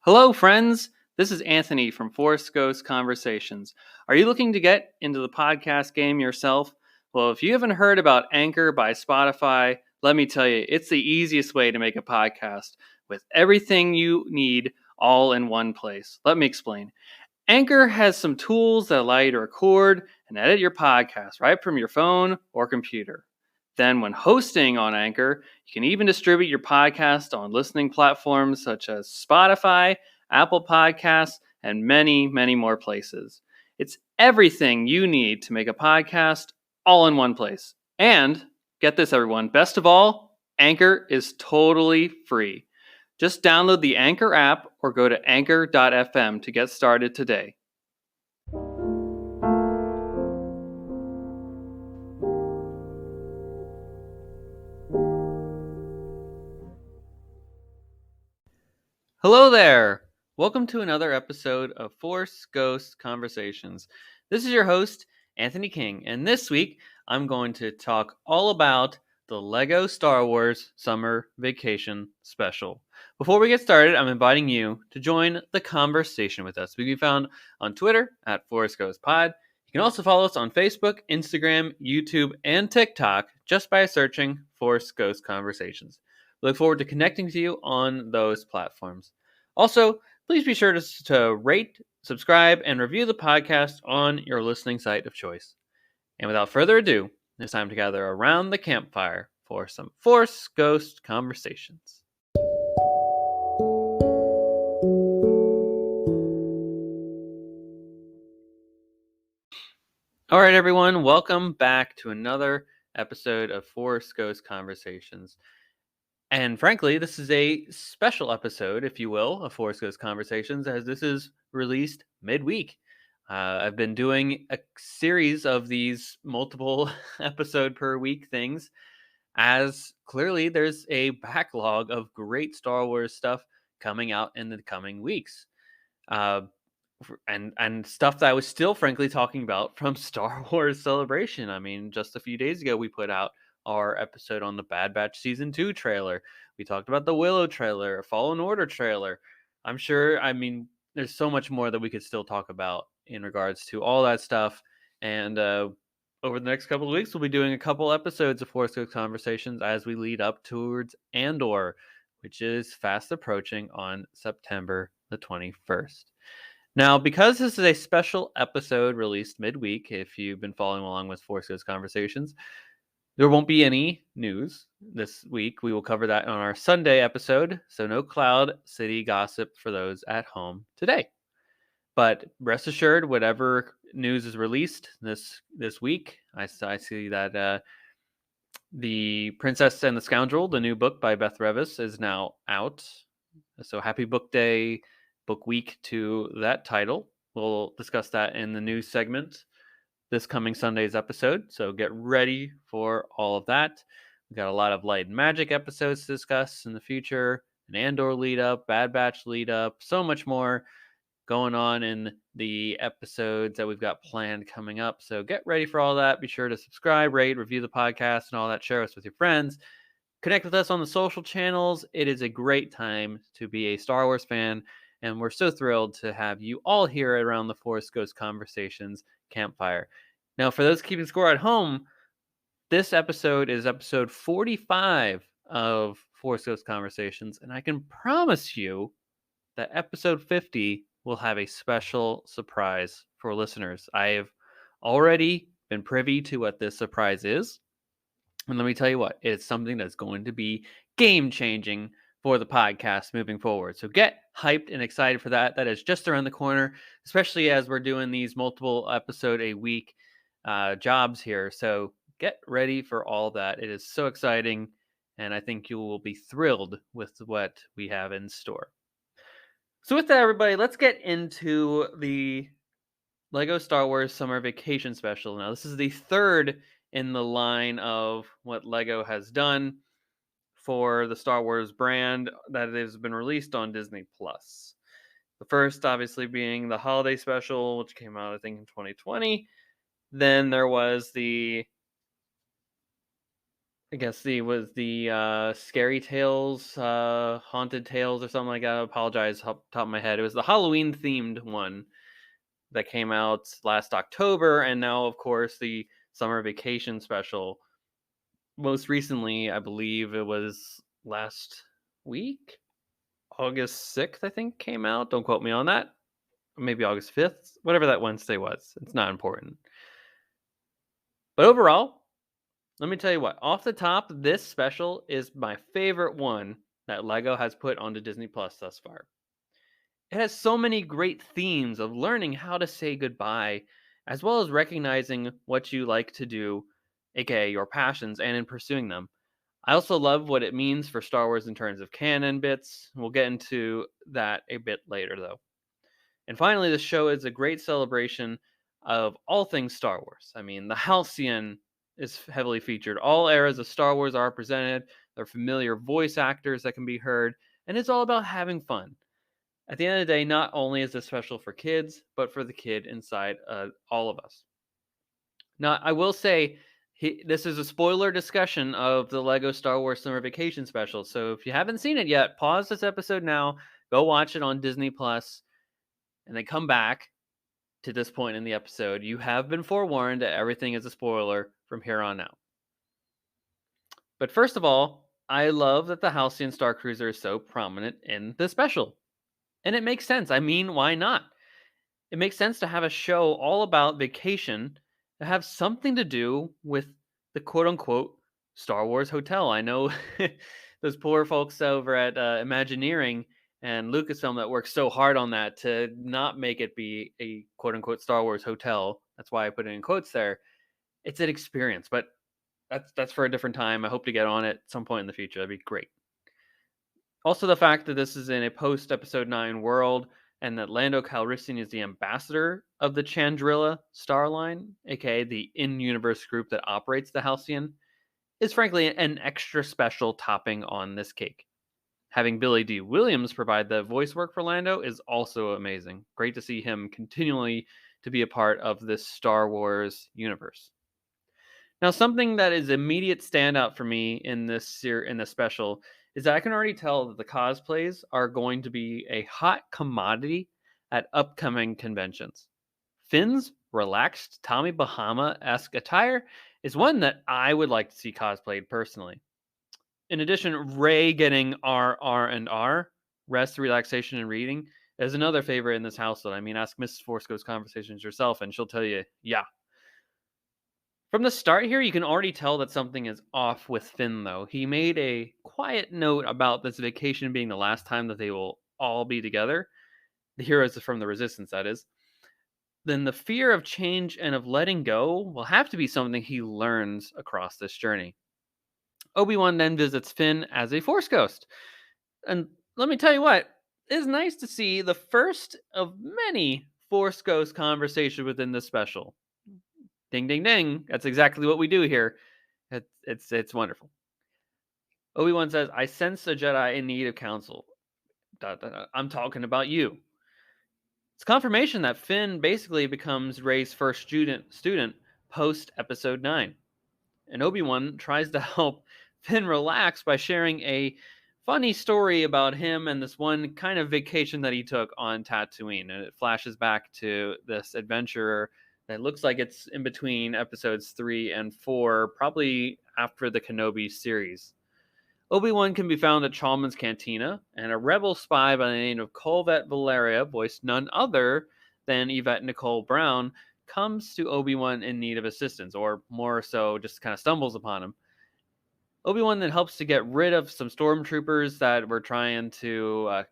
Hello, friends. This is Anthony from Force Ghost Conversations. Are you looking to get into the podcast game yourself? Well, if you haven't heard about Anchor by Spotify, let me tell you, it's the easiest way to make a podcast with everything you need all in one place. Let me explain. Anchor has some tools that allow you to record and edit your podcast right from your phone or computer. Then, when hosting on Anchor, you can even distribute your podcast on listening platforms such as Spotify, Apple Podcasts, and many, many more places. It's everything you need to make a podcast all in one place. And get this, everyone, best of all, Anchor is totally free. Just download the Anchor app or go to anchor.fm to get started today. Hello there! Welcome to another episode of Force Ghost Conversations. This is your host, Anthony King, and this week I'm going to talk all about the LEGO Star Wars Summer Vacation Special. Before we get started, I'm inviting you to join the conversation with us. We can be found on Twitter at Force Ghost Pod. You can also follow us on Facebook, Instagram, YouTube, and TikTok just by searching Force Ghost Conversations. We look forward to connecting with you on those platforms. Also, please be sure to rate, subscribe, and review the podcast on your listening site of choice. And without further ado, it's time to gather around the campfire for some Force Ghost Conversations. All right, everyone, welcome back to another episode of Force Ghost Conversations. And frankly, this is a special episode, if you will, of Force Ghost Conversations, as this is released midweek. I've been doing a series of these multiple episode per week things, as clearly there's a backlog of great Star Wars stuff coming out in the coming weeks. And stuff that I was still frankly talking about from Star Wars Celebration. I mean, just a few days ago, we put out our episode on the Bad Batch Season 2 trailer. We talked about the Willow trailer, Fallen Order trailer. I'm sure, there's so much more that we could still talk about in regards to all that stuff. And over the next couple of weeks, we'll be doing a couple episodes of Force Ghost Conversations as we lead up towards Andor, which is fast approaching on September the 21st. Now, because this is a special episode released midweek, if you've been following along with Force Ghost Conversations, there won't be any news this week. We will cover that on our Sunday episode, so no Cloud City gossip for those at home today. But rest assured, whatever news is released this week, I see that The Princess and the Scoundrel, the new book by Beth Revis, is now out. So happy book day, book week to that title. We'll discuss that in the news segment this coming Sunday's episode. So get ready for all of that. We've got a lot of Light and Magic episodes to discuss in the future, an Andor lead up, Bad Batch lead up, so much more going on in the episodes that we've got planned coming up. So get ready for all that. Be sure to subscribe, rate, review the podcast, and all that. Share us with your friends. Connect with us on the social channels. It is a great time to be a Star Wars fan, and we're so thrilled to have you all here around the Force Ghost Conversations campfire. Now, for those keeping score at home, this episode is episode 45 of Force Ghost Conversations, and I can promise you that episode 50 will have a special surprise for listeners. I have already been privy to what this surprise is. And let me tell you what, it's something that's going to be game-changing for the podcast moving forward. So get hyped and excited for that. That is just around the corner, especially as we're doing these multiple episode a week jobs here. So get ready for all that. It is so exciting, and I think you will be thrilled with what we have in store. So with that, everybody, let's get into the LEGO Star Wars Summer Vacation Special. Now, this is the third in the line of what LEGO has done for the Star Wars brand that has been released on Disney+. The first, obviously, being the Holiday Special, which came out, I think, in 2020. Then there was the I guess the Scary Tales, Haunted Tales, or something like that. I apologize, off the top of my head. It was the Halloween themed one that came out last October, and now, of course, the summer vacation special. Most recently, I believe it was last week, August 6th, I think, came out. Don't quote me on that. Maybe August 5th, whatever that Wednesday was. It's not important. But overall, let me tell you what, off the top, this special is my favorite one that Lego has put onto Disney Plus thus far. It has so many great themes of learning how to say goodbye, as well as recognizing what you like to do, aka your passions, and in pursuing them. I also love what it means for Star Wars in terms of canon bits. We'll get into that a bit later, though. And finally, the show is a great celebration of all things Star Wars. I mean, the Halcyon is heavily featured. All eras of Star Wars are presented. There are familiar voice actors that can be heard, and it's all about having fun. At the end of the day, not only is this special for kids, but for the kid inside all of us. Now, I will say this is a spoiler discussion of the Lego Star Wars Summer Vacation special. So if you haven't seen it yet, pause this episode now, go watch it on Disney Plus, and then come back to this point in the episode. You have been forewarned that everything is a spoiler from here on out. But first of all, I love that the Halcyon Star Cruiser is so prominent in the special. And it makes sense. I mean, why not? It makes sense to have a show all about vacation that have something to do with the quote unquote Star Wars hotel. I know those poor folks over at Imagineering and Lucasfilm that worked so hard on that to not make it be a quote unquote Star Wars hotel. That's why I put it in quotes there. It's an experience, but that's for a different time. I hope to get on it at some point in the future. That'd be great. Also, the fact that this is in a post Episode 9 world and that Lando Calrissian is the ambassador of the Chandrilla Star Line, aka the in universe group that operates the Halcyon, is frankly an extra special topping on this cake. Having Billy D. Williams provide the voice work for Lando is also amazing. Great to see him continually to be a part of this Star Wars universe. Now, something that is immediate standout for me in in this special is that I can already tell that the cosplays are going to be a hot commodity at upcoming conventions. Finn's relaxed Tommy Bahama-esque attire is one that I would like to see cosplayed personally. In addition, Ray getting R, rest, relaxation, and reading, is another favorite in this household. I mean, ask Mrs. Force Ghost Conversations herself, and she'll tell you, yeah. From the start here, you can already tell that something is off with Finn, though. He made a quiet note about this vacation being the last time that they will all be together. The heroes from the Resistance, that is. Then the fear of change and of letting go will have to be something he learns across this journey. Obi-Wan then visits Finn as a Force Ghost. And let me tell you what, it's nice to see the first of many Force Ghost conversations within this special. Ding, ding, ding. That's exactly what we do here. It's wonderful. Obi-Wan says, I sense a Jedi in need of counsel. I'm talking about you. It's confirmation that Finn basically becomes Rey's first student post Episode 9. And Obi-Wan tries to help Finn relax by sharing a funny story about him and this one kind of vacation that he took on Tatooine. And it flashes back to this adventurer that looks like it's in between episodes 3 and 4, probably after the Kenobi series. Obi-Wan can be found at Chalmun's Cantina, and a rebel spy by the name of Colvette Valeria, voiced none other than Yvette Nicole Brown, comes to Obi-Wan in need of assistance, or more so, just kind of stumbles upon him. Obi-Wan then helps to get rid of some stormtroopers that were trying to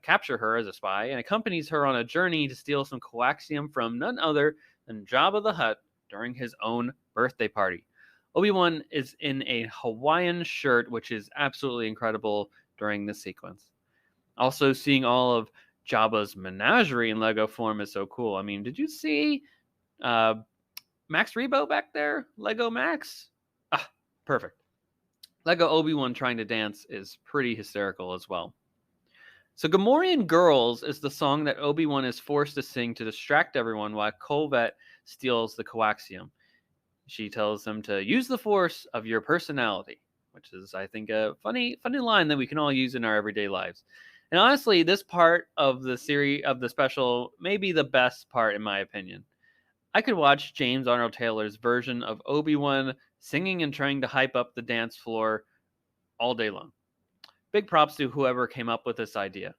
capture her as a spy, and accompanies her on a journey to steal some coaxium from none other than Jabba the Hutt during his own birthday party. Obi-Wan is in a Hawaiian shirt, which is absolutely incredible during this sequence. Also, seeing all of Jabba's menagerie in Lego form is so cool. I mean, did you see Max Rebo back there? Lego Max? Ah, perfect. Lego Obi-Wan trying to dance is pretty hysterical as well. So Gamorrean Girls is the song that Obi-Wan is forced to sing to distract everyone while Colvette steals the coaxium. She tells him to use the force of your personality. which is, I think, a funny line that we can all use in our everyday lives. And honestly, this part of the series of the special may be the best part in my opinion. I could watch James Arnold Taylor's version of Obi-Wan singing and trying to hype up the dance floor all day long. Big props to whoever came up with this idea.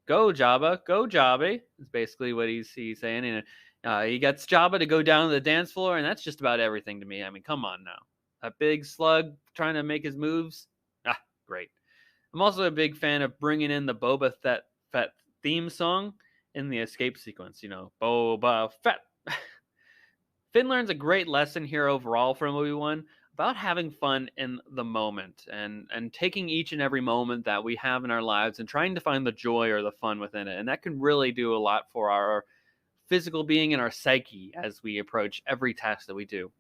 Go Jabba, go Jabba is basically what he's saying. And he gets Jabba to go down to the dance floor, and that's just about everything to me. I mean, come on now. A big slug trying to make his moves. Ah, great. I'm also a big fan of bringing in the Boba Fett theme song in the escape sequence. Boba Fett. Finn learns a great lesson here overall from Obi-Wan about having fun in the moment and taking each and every moment that we have in our lives and trying to find the joy or the fun within it. And that can really do a lot for our physical being and our psyche as we approach every task that we do.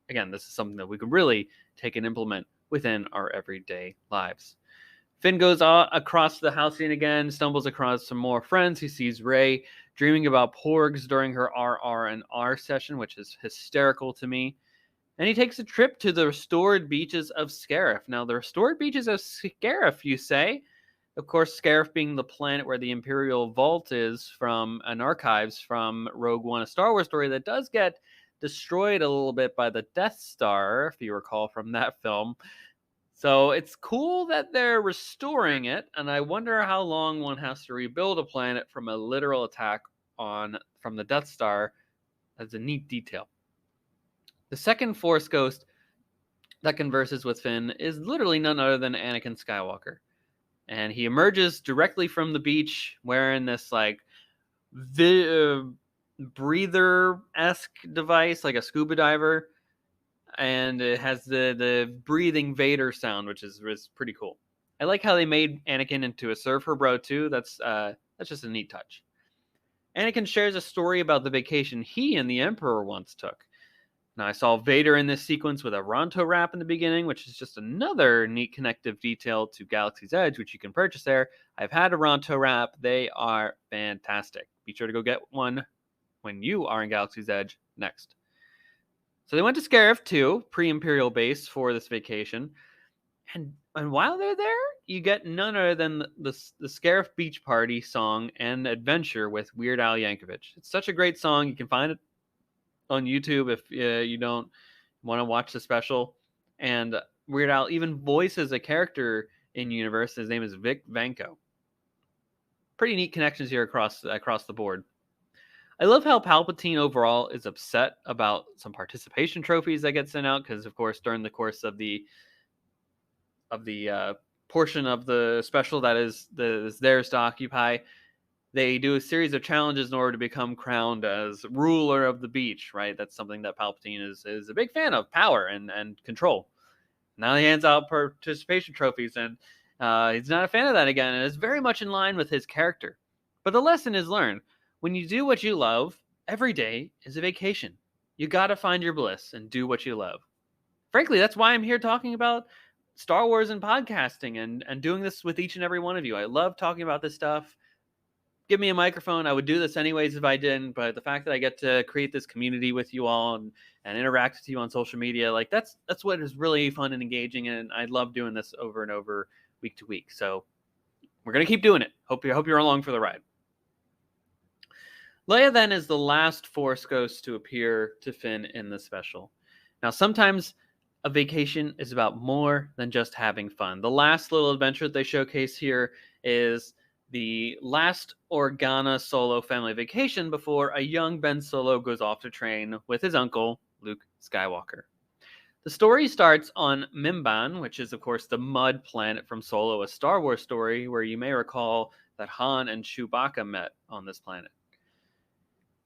Again, this is something that we can really take and implement within our everyday lives. Finn goes across the house scene again, stumbles across some more friends. He sees Rey dreaming about porgs during her RR&R session, which is hysterical to me. And he takes a trip to the restored beaches of Scarif. Now, the restored beaches of Scarif, you say? Of course, Scarif being the planet where the Imperial Vault is from, an archives from Rogue One, a Star Wars story that does get destroyed a little bit by the Death Star, if you recall from that film. So it's cool that they're restoring it, and I wonder how long one has to rebuild a planet from a literal attack from the Death Star. That's a neat detail. The second Force ghost that converses with Finn is literally none other than Anakin Skywalker. And he emerges directly from the beach wearing this breather-esque device, like a scuba diver. And it has the breathing Vader sound, which is pretty cool. I like how they made Anakin into a surfer bro too. That's just a neat touch. Anakin shares a story about the vacation he and the Emperor once took. Now, I saw Vader in this sequence with a Ronto wrap in the beginning, which is just another neat connective detail to Galaxy's Edge, which you can purchase there. I've had a Ronto wrap. They are fantastic. Be sure to go get one when you are in Galaxy's Edge next. So they went to Scarif too, pre-Imperial base, for this vacation. And while they're there, you get none other than the Scarif Beach Party song and adventure with Weird Al Yankovic. It's such a great song. You can find it on YouTube if you don't want to watch the special. And Weird Al even voices a character in universe. His name is Vic Vanko. Pretty neat connections here across the board. I love how Palpatine overall is upset about some participation trophies that get sent out, because of course during the course of the portion of the special that is theirs to occupy, they do a series of challenges in order to become crowned as ruler of the beach, right? That's something that Palpatine is a big fan of, power and control. Now he hands out participation trophies, and he's not a fan of that again, and it's very much in line with his character. But the lesson is learned. When you do what you love, every day is a vacation. You gotta find your bliss and do what you love. Frankly, that's why I'm here talking about Star Wars and podcasting and doing this with each and every one of you. I love talking about this stuff. Give me a microphone. I would do this anyways if I didn't, but the fact that I get to create this community with you all and interact with you on social media, that's what is really fun and engaging, and I love doing this over and over, week to week. So we're gonna keep doing it. Hope you're along for the ride. Leia then is the last Force ghost to appear to Finn in the special. Now, sometimes a vacation is about more than just having fun. The last little adventure that they showcase here is the last Organa Solo family vacation before a young Ben Solo goes off to train with his uncle, Luke Skywalker. The story starts on Mimban, which is, of course, the mud planet from Solo, a Star Wars story where you may recall that Han and Chewbacca met on this planet.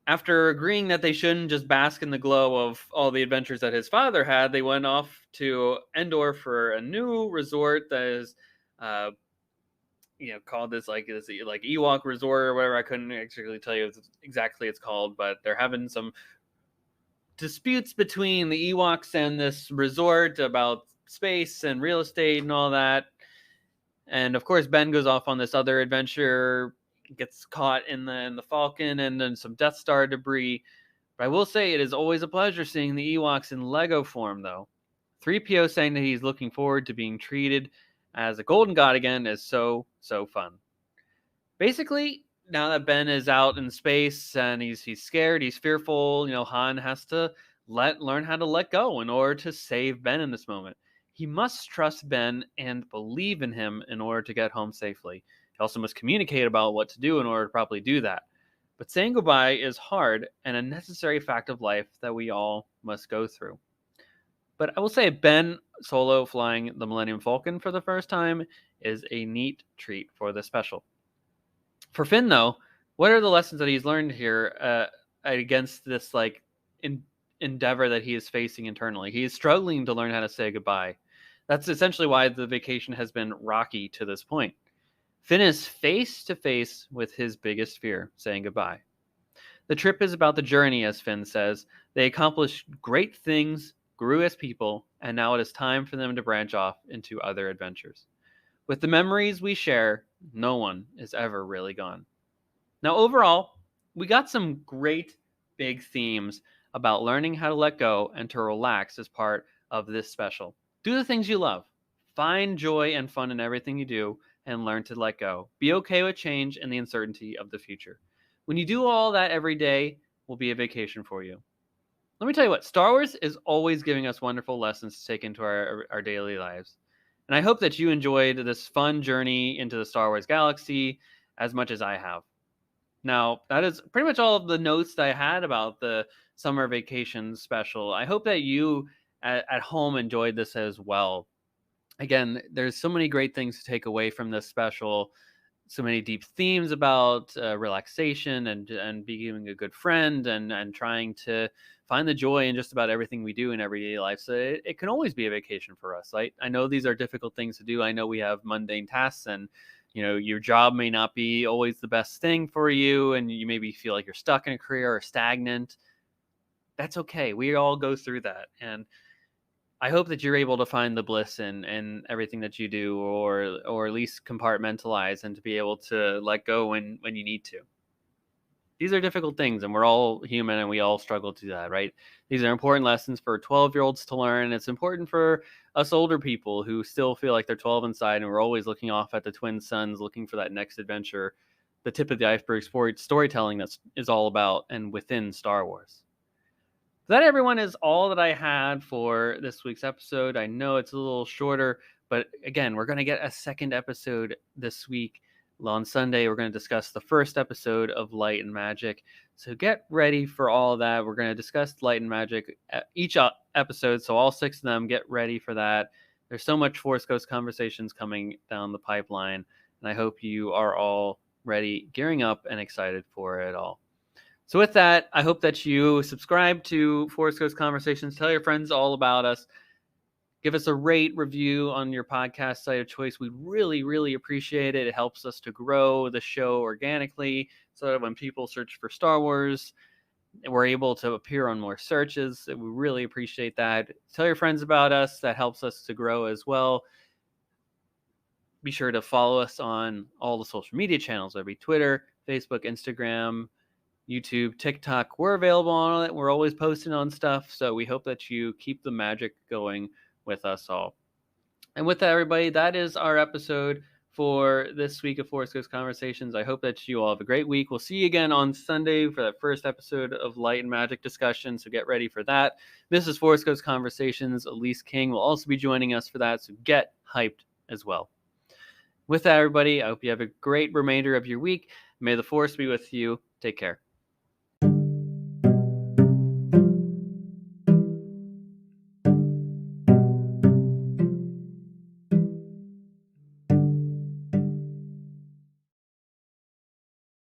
After agreeing that they shouldn't just bask in the glow of all the adventures that his father had, they went off to Endor for a new resort that is, called this Ewok Resort or whatever. I couldn't actually tell you exactly it's called, but they're having some disputes between the Ewoks and this resort about space and real estate and all that. And of course, Ben goes off on this other adventure, gets caught in the Falcon and then some Death Star debris. But I will say it is always a pleasure seeing the Ewoks in Lego form, though. 3PO saying that he's looking forward to being treated as a golden god again is so fun. Basically, now that Ben is out in space and he's scared, he's fearful, Han has to learn how to let go in order to save Ben in this moment. He must trust Ben and believe in him in order to get home safely. He also must communicate about what to do in order to properly do that. But saying goodbye is hard and a necessary fact of life that we all must go through. But I will say Ben Solo flying the Millennium Falcon for the first time is a neat treat for the special. For Finn, though, what are the lessons that he's learned here against this endeavor that he is facing internally? He is struggling to learn how to say goodbye. That's essentially why the vacation has been rocky to this point. Finn is face to face with his biggest fear, saying goodbye. The trip is about the journey, as Finn says. They accomplished great things, grew as people, and now it is time for them to branch off into other adventures. With the memories we share, no one is ever really gone. Now, overall, we got some great big themes about learning how to let go and to relax as part of this special. Do the things you love. Find joy and fun in everything you do and learn to let go. Be okay with change and the uncertainty of the future. When you do all that every day, will be a vacation for you. Let me tell you what, Star Wars is always giving us wonderful lessons to take into our daily lives. And I hope that you enjoyed this fun journey into the Star Wars galaxy as much as I have. Now, that is pretty much all of the notes that I had about the summer vacation special. I hope that you at home enjoyed this as well. Again, there's so many great things to take away from this special. So many deep themes about relaxation and being a good friend and trying to find the joy in just about everything we do in everyday life. So it can always be a vacation for us. Right? I know these are difficult things to do. I know we have mundane tasks and your job may not be always the best thing for you and you maybe feel like you're stuck in a career or stagnant. That's okay. We all go through that. And I hope that you're able to find the bliss in everything that you do, or at least compartmentalize and to be able to let go when you need to. These are difficult things, and we're all human, and we all struggle to do that, right? These are important lessons for 12-year-olds to learn. It's important for us older people who still feel like they're 12 inside, and we're always looking off at the twin suns, looking for that next adventure, the tip of the iceberg storytelling is all about and within Star Wars. That, everyone, is all that I had for this week's episode. I know it's a little shorter, but again, we're going to get a second episode this week. On Sunday, we're going to discuss the first episode of Light and Magic. So get ready for all of that. We're going to discuss Light and Magic each episode, so all 6 of them, get ready for that. There's so much Force Ghost conversations coming down the pipeline, and I hope you are all ready, gearing up, and excited for it all. So with that, I hope that you subscribe to Force Ghost Conversations. Tell your friends all about us. Give us a rate, review on your podcast site of choice. We really, really appreciate it. It helps us to grow the show organically so that when people search for Star Wars, we're able to appear on more searches. We really appreciate that. Tell your friends about us. That helps us to grow as well. Be sure to follow us on all the social media channels, whether it be Twitter, Facebook, Instagram, YouTube, TikTok. We're available on it. We're always posting on stuff. So we hope that you keep the magic going with us all. And with that, everybody, that is our episode for this week of Force Ghost Conversations. I hope that you all have a great week. We'll see you again on Sunday for that first episode of Light and Magic discussion. So get ready for that. This is Force Ghost Conversations. Elise King will also be joining us for that. So get hyped as well. With that, everybody, I hope you have a great remainder of your week. May the Force be with you. Take care.